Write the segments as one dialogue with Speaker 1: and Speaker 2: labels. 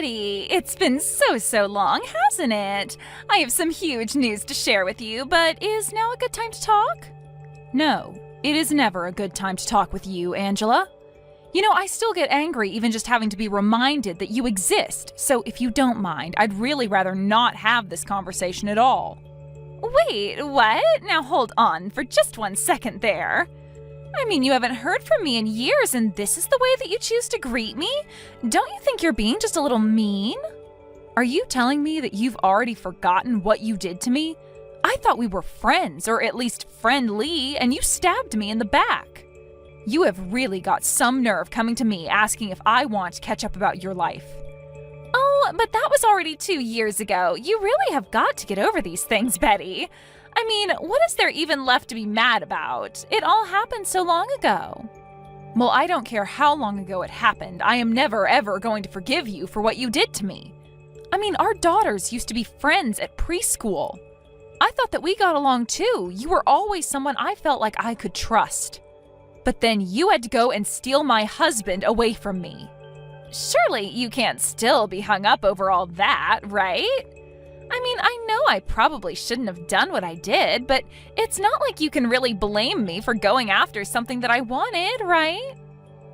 Speaker 1: Betty, it's been so long, hasn't it? I have some huge news to share with you, but is now a good time to talk? No, it is never a good time to talk with you, Angela. You know, I still get angry even just having to be reminded that you exist, so if you don't mind, I'd really rather not have this conversation at all. Wait, what? Now hold on for just 1 second there. I mean, you haven't heard from me in years, and this is the way that you choose to greet me? Don't you think you're being just a little mean? Are you telling me that you've already forgotten what you did to me? I thought we were friends, or at least friendly, and you stabbed me in the back. You have really got some nerve coming to me asking if I want to catch up about your life. Oh, but that was already 2 years ago. You really have got to get over these things, Betty. I mean, what is there even left to be mad about? It all happened so long ago. Well, I don't care how long ago it happened. I am never, ever going to forgive you for what you did to me. I mean, our daughters used to be friends at preschool. I thought that we got along too. You were always someone I felt like I could trust. But then you had to go and steal my husband away from me. Surely you can't still be hung up over all that, right? I mean, I know I probably shouldn't have done what I did, but it's not like you can really blame me for going after something that I wanted, right?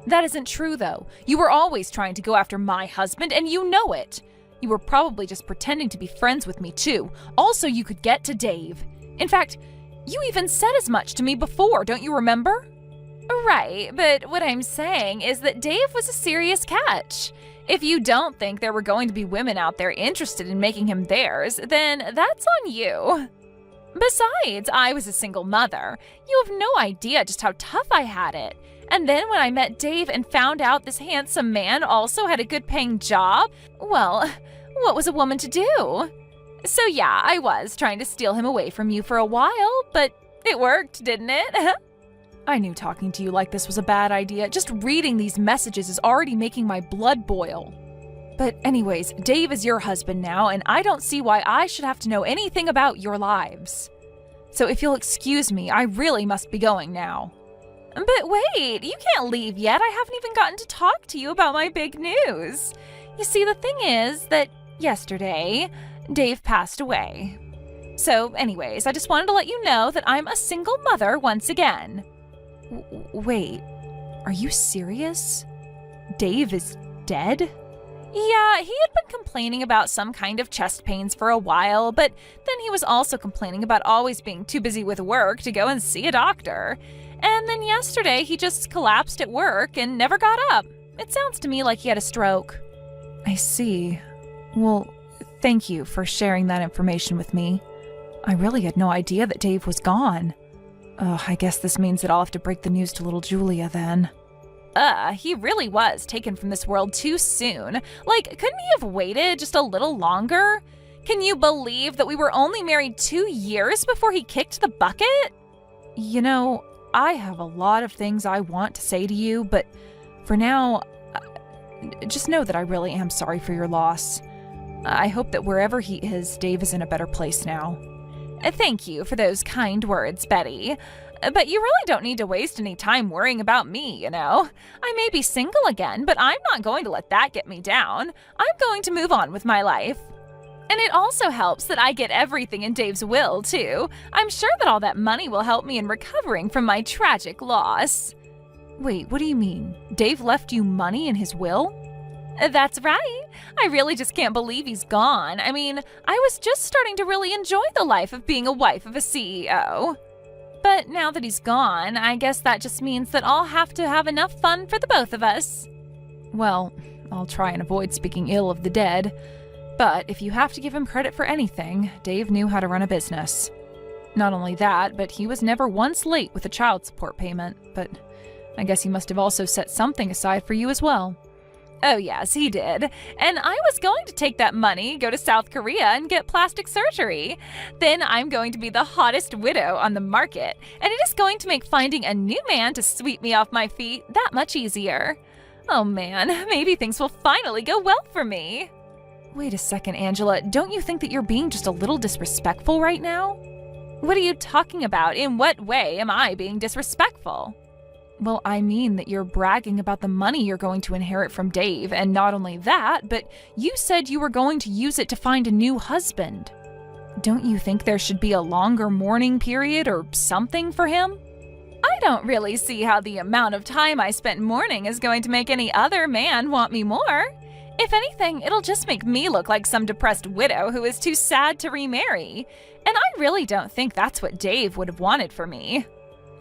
Speaker 1: That isn't true, though. You were always trying to go after my husband, and you know it. You were probably just pretending to be friends with me, too. Also, you could get to Dave. In fact, you even said as much to me before, don't you remember? Right, but what I'm saying is that Dave was a serious catch. If you don't think there were going to be women out there interested in making him theirs, then that's on you. Besides, I was a single mother. You have no idea just how tough I had it. And then when I met Dave and found out this handsome man also had a good-paying job, well, what was a woman to do? So yeah, I was trying to steal him away from you for a while, but it worked, didn't it? I knew talking to you like this was a bad idea. Just reading these messages is already making my blood boil. But anyways, Dave is your husband now, and I don't see why I should have to know anything about your lives. So if you'll excuse me, I really must be going now. But wait, you can't leave yet. I haven't even gotten to talk to you about my big news. You see, the thing is that yesterday, Dave passed away. So anyways, I just wanted to let you know that I'm a single mother once again. Wait, are you serious? Dave is dead? Yeah, he had been complaining about some kind of chest pains for a while, but then he was also complaining about always being too busy with work to go and see a doctor. And then yesterday, he just collapsed at work and never got up. It sounds to me like he had a stroke. I see. Well, thank you for sharing that information with me. I really had no idea that Dave was gone. I guess this means that I'll have to break the news to little Julia then. He really was taken from this world too soon. Like, couldn't he have waited just a little longer? Can you believe that we were only married 2 years before he kicked the bucket? You know, I have a lot of things I want to say to you, but for now, just know that I really am sorry for your loss. I hope that wherever he is, Dave is in a better place now. Thank you for those kind words, Betty. But you really don't need to waste any time worrying about me, you know. I may be single again, but I'm not going to let that get me down. I'm going to move on with my life. And it also helps that I get everything in Dave's will, too. I'm sure that all that money will help me in recovering from my tragic loss. Wait, what do you mean? Dave left you money in his will? That's right. I really just can't believe he's gone. I mean, I was just starting to really enjoy the life of being a wife of a CEO. But now that he's gone, I guess that just means that I'll have to have enough fun for the both of us. Well, I'll try and avoid speaking ill of the dead. But if you have to give him credit for anything, Dave knew how to run a business. Not only that, but he was never once late with a child support payment. But I guess he must have also set something aside for you as well. Oh yes, he did. And I was going to take that money, go to South Korea, and get plastic surgery. Then I'm going to be the hottest widow on the market, and it is going to make finding a new man to sweep me off my feet that much easier. Oh man, maybe things will finally go well for me. Wait a second, Angela. Don't you think that you're being just a little disrespectful right now? What are you talking about? In what way am I being disrespectful? Well, I mean that you're bragging about the money you're going to inherit from Dave, and not only that, but you said you were going to use it to find a new husband. Don't you think there should be a longer mourning period or something for him? I don't really see how the amount of time I spent mourning is going to make any other man want me more. If anything, it'll just make me look like some depressed widow who is too sad to remarry. And I really don't think that's what Dave would have wanted for me.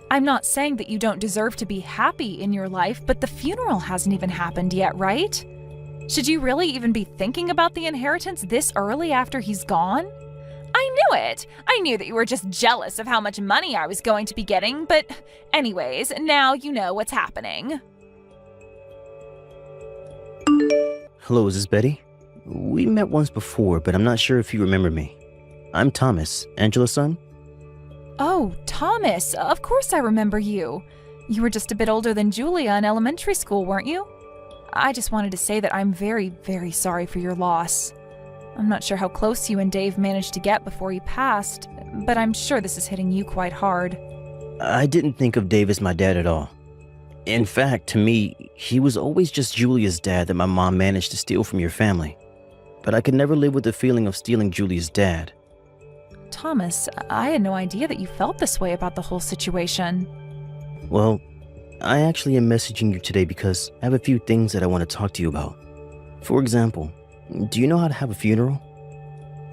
Speaker 1: I'm not saying that you don't deserve to be happy in your life, but the funeral hasn't even happened yet, right? Should you really even be thinking about the inheritance this early after he's gone? I knew it! I knew that you were just jealous of how much money I was going to be getting, but anyways, now you know what's happening.
Speaker 2: Hello, is this Betty? We met once before, but I'm not sure if you remember me. I'm Thomas, Angela's son.
Speaker 1: Oh, Thomas, of course I remember you. You were just a bit older than Julia in elementary school, weren't you? I just wanted to say that I'm very, very sorry for your loss. I'm not sure how close you and Dave managed to get before he passed, but I'm sure this is hitting you quite hard.
Speaker 2: I didn't think of Dave as my dad at all. In fact, to me, he was always just Julia's dad that my mom managed to steal from your family. But I could never live with the feeling of stealing Julia's dad.
Speaker 1: Thomas, I had no idea that you felt this way about the whole situation.
Speaker 2: Well, I actually am messaging you today because I have a few things that I want to talk to you about. For example, do you know how to have a funeral?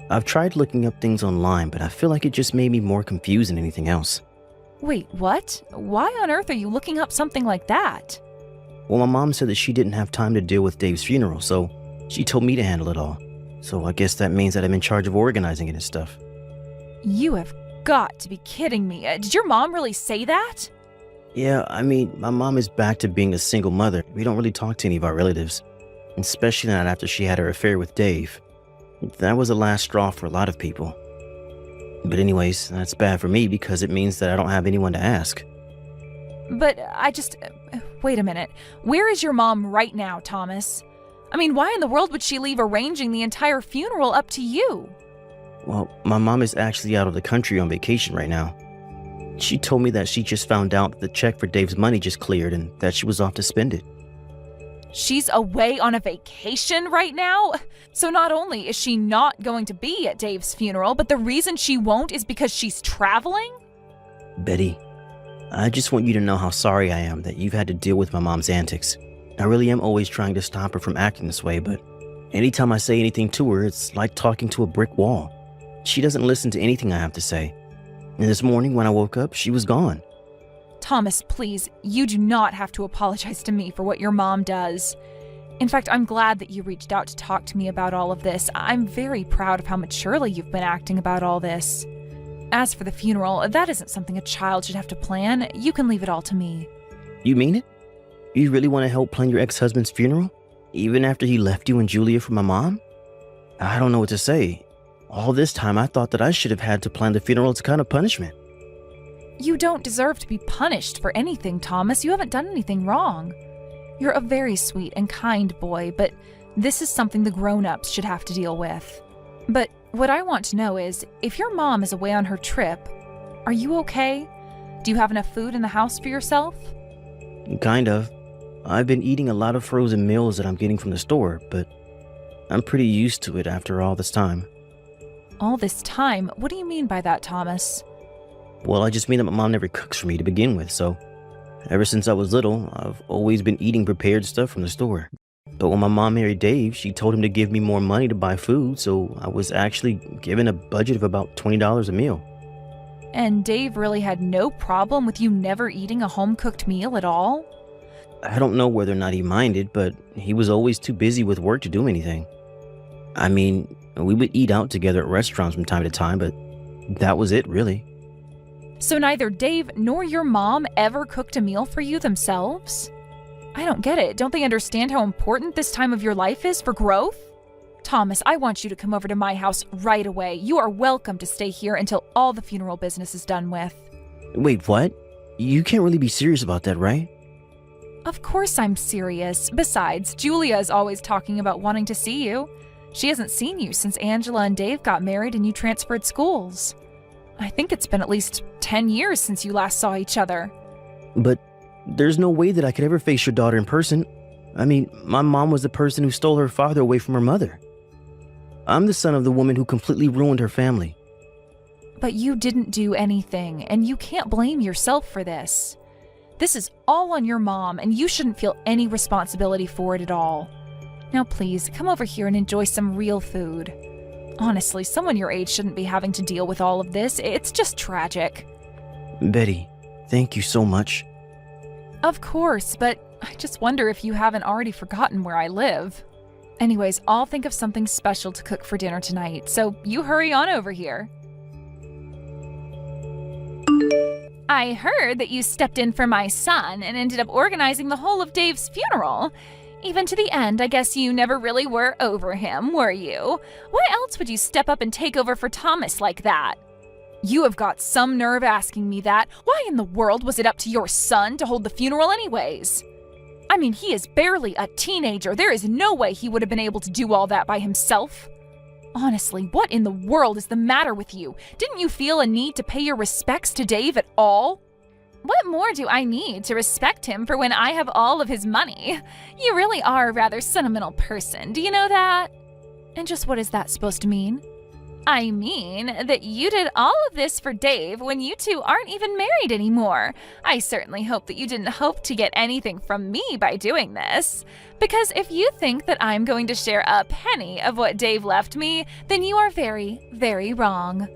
Speaker 2: I've tried looking up things online, but I feel like it just made me more confused than anything else.
Speaker 1: Wait, what? Why on earth are you looking up something like that?
Speaker 2: Well, my mom said that she didn't have time to deal with Dave's funeral, so she told me to handle it all. So I guess that means that I'm in charge of organizing it and stuff.
Speaker 1: You have got to be kidding me. Did your mom really say that?
Speaker 2: Yeah, I mean, my mom is back to being a single mother. We don't really talk to any of our relatives, especially not after she had her affair with Dave. That was the last straw for a lot of people. But anyways, that's bad for me because it means that I don't have anyone to ask.
Speaker 1: But wait a minute. Where is your mom right now, Thomas? I mean, why in the world would she leave arranging the entire funeral up to you?
Speaker 2: Well, my mom is actually out of the country on vacation right now. She told me that she just found out that the check for Dave's money just cleared and that she was off to spend it.
Speaker 1: She's away on a vacation right now? So not only is she not going to be at Dave's funeral, but the reason she won't is because she's traveling?
Speaker 2: Betty, I just want you to know how sorry I am that you've had to deal with my mom's antics. I really am always trying to stop her from acting this way, but anytime I say anything to her, it's like talking to a brick wall. She doesn't listen to anything I have to say. And this morning when I woke up, she was gone.
Speaker 1: Thomas, please, you do not have to apologize to me for what your mom does. In fact, I'm glad that you reached out to talk to me about all of this. I'm very proud of how maturely you've been acting about all this. As for the funeral, that isn't something a child should have to plan. You can leave it all to me.
Speaker 2: You mean it? You really want to help plan your ex-husband's funeral? Even after he left you and Julia for my mom? I don't know what to say. All this time, I thought that I should have had to plan the funeral as a kind of punishment.
Speaker 1: You don't deserve to be punished for anything, Thomas. You haven't done anything wrong. You're a very sweet and kind boy, but this is something the grown-ups should have to deal with. But what I want to know is, if your mom is away on her trip, are you okay? Do you have enough food in the house for yourself?
Speaker 2: Kind of. I've been eating a lot of frozen meals that I'm getting from the store, but I'm pretty used to it after all this time.
Speaker 1: All this time? What do you mean by that, Thomas?
Speaker 2: Well, I just mean that my mom never cooks for me to begin with, so ever since I was little, I've always been eating prepared stuff from the store. But when my mom married Dave, she told him to give me more money to buy food, so I was actually given a budget of about $20 a meal.
Speaker 1: And Dave really had no problem with you never eating a home-cooked meal at all?
Speaker 2: I don't know whether or not he minded, but he was always too busy with work to do anything. I mean, we would eat out together at restaurants from time to time, but that was it, really.
Speaker 1: So neither Dave nor your mom ever cooked a meal for you themselves? I don't get it. Don't they understand how important this time of your life is for growth? Thomas, I want you to come over to my house right away. You are welcome to stay here until all the funeral business is done with.
Speaker 2: Wait, what? You can't really be serious about that, right?
Speaker 1: Of course I'm serious. Besides, Julia is always talking about wanting to see you. She hasn't seen you since Angela and Dave got married and you transferred schools. I think it's been at least 10 years since you last saw each other.
Speaker 2: But There's no way that I could ever face your daughter in person. I mean, my mom was the person who stole her father away from her mother. I'm the son of the woman who completely ruined her family.
Speaker 1: But you didn't do anything, and you can't blame yourself for this. This is all on your mom, and you shouldn't feel any responsibility for it at all. Now please, come over here and enjoy some real food. Honestly, someone your age shouldn't be having to deal with all of this. It's just tragic.
Speaker 2: Betty, thank you so much.
Speaker 1: Of course, but I just wonder if you haven't already forgotten where I live. Anyways, I'll think of something special to cook for dinner tonight, so you hurry on over here. I heard that you stepped in for my son and ended up organizing the whole of Dave's funeral. Even to the end, I guess you never really were over him, were you? Why else would you step up and take over for Thomas like that? You have got some nerve asking me that. Why in the world was it up to your son to hold the funeral anyways? I mean, he is barely a teenager. There is no way he would have been able to do all that by himself. Honestly, what in the world is the matter with you? Didn't you feel a need to pay your respects to Dave at all? What more do I need to respect him for when I have all of his money? You really are a rather sentimental person, do you know that? And just what is that supposed to mean? I mean that you did all of this for Dave when you two aren't even married anymore. I certainly hope that you didn't hope to get anything from me by doing this. Because if you think that I'm going to share a penny of what Dave left me, then you are very, very wrong.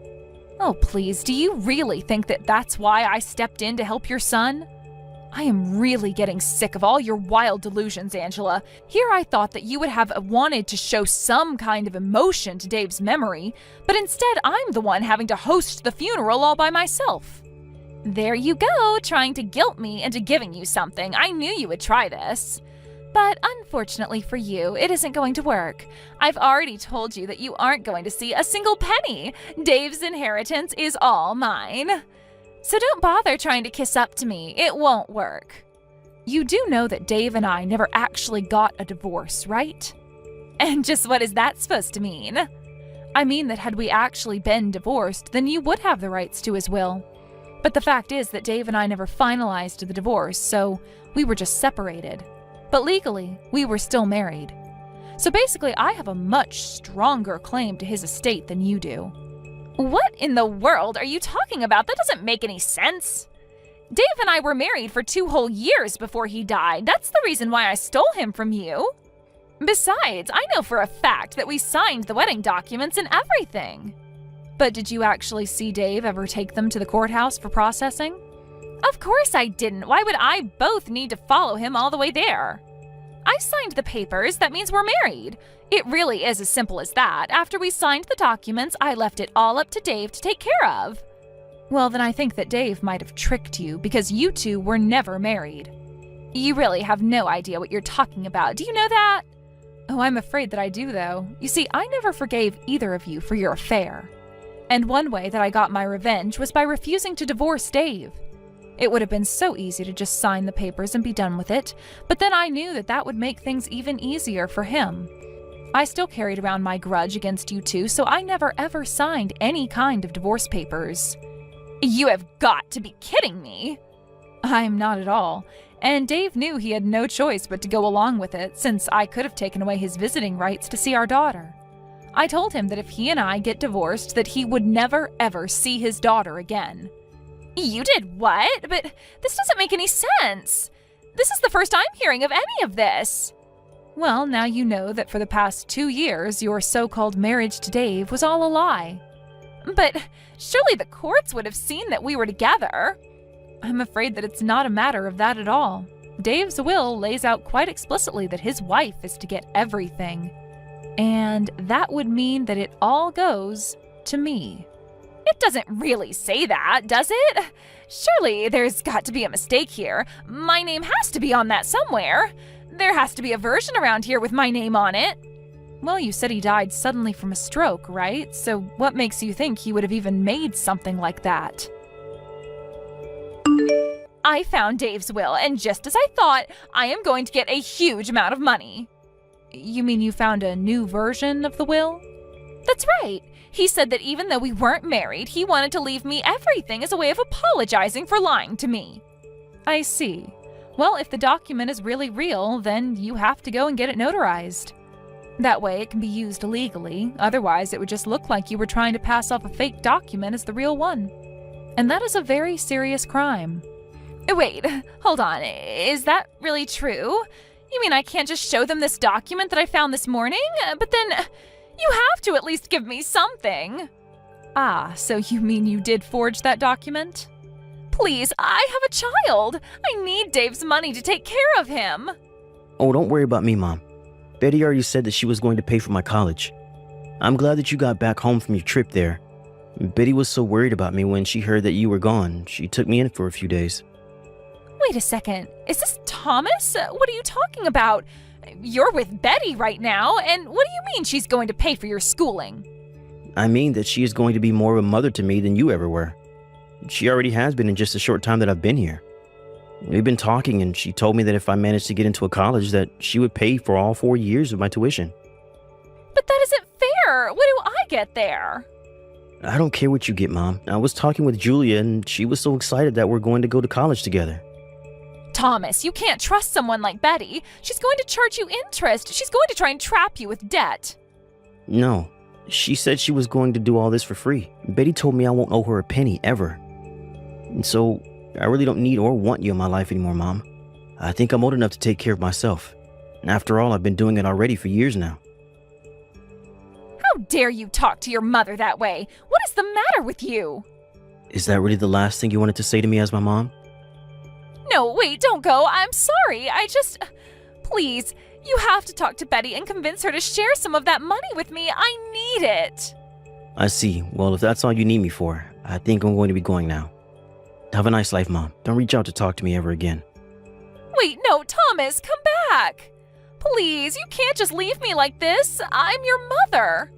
Speaker 1: Oh, please, do you really think that that's why I stepped in to help your son? I am really getting sick of all your wild delusions, Angela. Here I thought that you would have wanted to show some kind of emotion to Dave's memory, but instead I'm the one having to host the funeral all by myself. There you go, trying to guilt me into giving you something. I knew you would try this. But unfortunately for you, it isn't going to work. I've already told you that you aren't going to see a single penny. Dave's inheritance is all mine. So don't bother trying to kiss up to me. It won't work. You do know that Dave and I never actually got a divorce, right? And just what is that supposed to mean? I mean that had we actually been divorced, then you would have the rights to his will. But the fact is that Dave and I never finalized the divorce, so we were just separated. But legally, we were still married. So basically, I have a much stronger claim to his estate than you do. What in the world are you talking about? That doesn't make any sense. Dave and I were married for 2 whole years before he died. That's the reason why I stole him from you. Besides, I know for a fact that we signed the wedding documents and everything. But did you actually see Dave ever take them to the courthouse for processing? Of course I didn't. Why would I both need to follow him all the way there? I signed the papers. That means we're married. It really is as simple as that. After we signed the documents, I left it all up to Dave to take care of. Well, then I think that Dave might have tricked you because you two were never married. You really have no idea what you're talking about. Do you know that? Oh, I'm afraid that I do, though. You see, I never forgave either of you for your affair. And one way that I got my revenge was by refusing to divorce Dave. It would have been so easy to just sign the papers and be done with it, but then I knew that that would make things even easier for him. I still carried around my grudge against you two, so I never ever signed any kind of divorce papers. You have got to be kidding me! I'm not at all, and Dave knew he had no choice but to go along with it, since I could have taken away his visiting rights to see our daughter. I told him that if he and I get divorced, that he would never ever see his daughter again. You did what? But this doesn't make any sense. This is the first I'm hearing of any of this. Well, now you know that for the past 2 years, your so-called marriage to Dave was all a lie. But surely the courts would have seen that we were together. I'm afraid that it's not a matter of that at all. Dave's will lays out quite explicitly that his wife is to get everything. And that would mean that it all goes to me. It doesn't really say that, does it? Surely there's got to be a mistake here. My name has to be on that somewhere. There has to be a version around here with my name on it. Well, you said he died suddenly from a stroke, right? So what makes you think he would have even made something like that? I found Dave's will, and just as I thought, I am going to get a huge amount of money. You mean you found a new version of the will? That's right. He said that even though we weren't married, he wanted to leave me everything as a way of apologizing for lying to me. I see. Well, if the document is really real, then you have to go and get it notarized. That way it can be used legally, otherwise it would just look like you were trying to pass off a fake document as the real one. And that is a very serious crime. Wait, hold on, is that really true? You mean I can't just show them this document that I found this morning? But then, you have to at least give me something. Ah, so you mean you did forge that document? Please, I have a child. I need Dave's money to take care of him.
Speaker 2: Oh, don't worry about me, Mom. Betty already said that she was going to pay for my college. I'm glad that you got back home from your trip there. Betty was so worried about me when she heard that you were gone. She took me in for a few days.
Speaker 1: Wait a second. Is this Thomas? What are you talking about? You're with Betty right now, and what do you mean she's going to pay for your schooling?
Speaker 2: I mean that she is going to be more of a mother to me than you ever were. She already has been in just a short time that I've been here. We've been talking, and she told me that if I managed to get into a college, that she would pay for all 4 years of my tuition.
Speaker 1: But that isn't fair. What do I get there?
Speaker 2: I don't care what you get, Mom. I was talking with Julia, and she was so excited that we're going to go to college together.
Speaker 1: Thomas, you can't trust someone like Betty. She's going to charge you interest. She's going to try and trap you with debt.
Speaker 2: No, she said she was going to do all this for free. Betty told me I won't owe her a penny, ever. And so, I really don't need or want you in my life anymore, Mom. I think I'm old enough to take care of myself. And after all, I've been doing it already for years now.
Speaker 1: How dare you talk to your mother that way? What is the matter with you?
Speaker 2: Is that really the last thing you wanted to say to me as my mom?
Speaker 1: No, wait, don't go. I'm sorry. Please, you have to talk to Betty and convince her to share some of that money with me. I need it.
Speaker 2: I see. Well, if that's all you need me for, I think I'm going to be going now. Have a nice life, Mom. Don't reach out to talk to me ever again.
Speaker 1: Wait, no, Thomas, come back. Please, you can't just leave me like this. I'm your mother.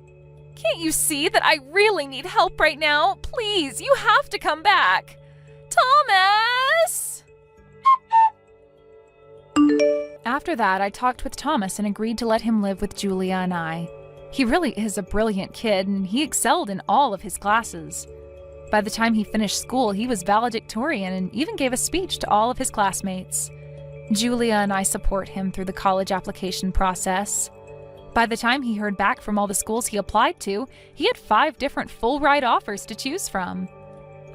Speaker 1: Can't you see that I really need help right now? Please, you have to come back. Thomas! After that, I talked with Thomas and agreed to let him live with Julia and I. He really is a brilliant kid, and he excelled in all of his classes. By the time he finished school, he was valedictorian and even gave a speech to all of his classmates. Julia and I support him through the college application process. By the time he heard back from all the schools he applied to, he had 5 different full-ride offers to choose from.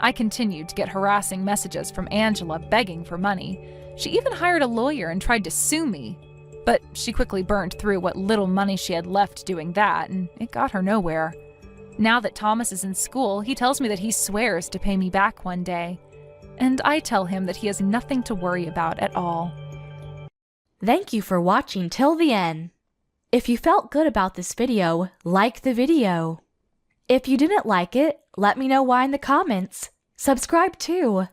Speaker 1: I continued to get harassing messages from Angela begging for money. She even hired a lawyer and tried to sue me. But she quickly burned through what little money she had left doing that, and it got her nowhere. Now that Thomas is in school, he tells me that he swears to pay me back one day. And I tell him that he has nothing to worry about at all.
Speaker 3: Thank you for watching till the end. If you felt good about this video, like the video. If you didn't like it, let me know why in the comments. Subscribe too.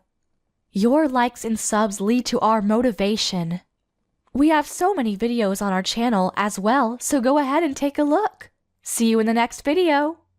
Speaker 3: Your likes and subs lead to our motivation. We have so many videos on our channel as well, so go ahead and take a look. See you in the next video.